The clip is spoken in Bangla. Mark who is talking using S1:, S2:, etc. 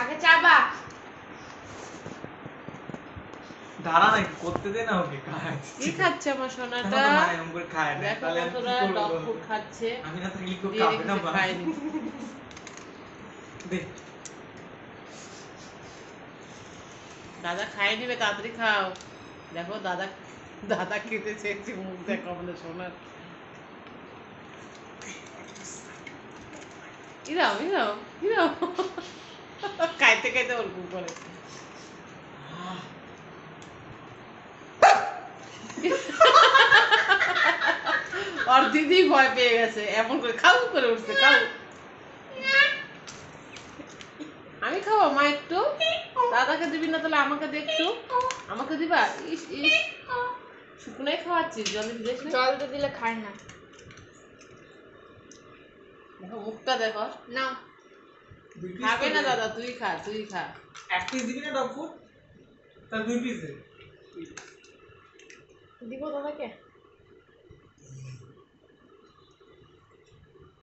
S1: আগে চাবা
S2: দাঁড়া না করতে দে না ওকে খায়
S3: কি খাচ্ছে আমার সোনাটা
S2: মানে এমন করে খায় না তাহলে আমি কি করব
S3: ডগ ফুড খাচ্ছে
S2: আমি না থাকলে কেউ খাবে না মা
S3: খায়নি
S2: দে
S3: দাদা খাই নিবে তাড়াতাড়ি খাও দেখো দাদা দাদা খেতে চেয়েছি মুখ দেখো আমাদের সোনার ইরাম ইরাম ইরাম খাইতে খাইতে ওরকম করে আর দিদি ভয় পেয়ে গেছে এমন করে খাও করে উঠছে খাও আমি খাবো মা একটু দাদাকে দিবি না তাহলে আমাকে দে একটু আমাকে দিবা ইস ইস শুকনাই খাওয়াচ্ছিস জলে ভিজেছ না
S1: জল তো দিলে খায় না
S3: দেখো মুখটা দেখো
S1: না
S3: খাবে না দাদা তুই খা তুই খা
S2: এক পিস দিবি না ডগ ফুড তার 2 পিস দে
S1: দিব দাদাকে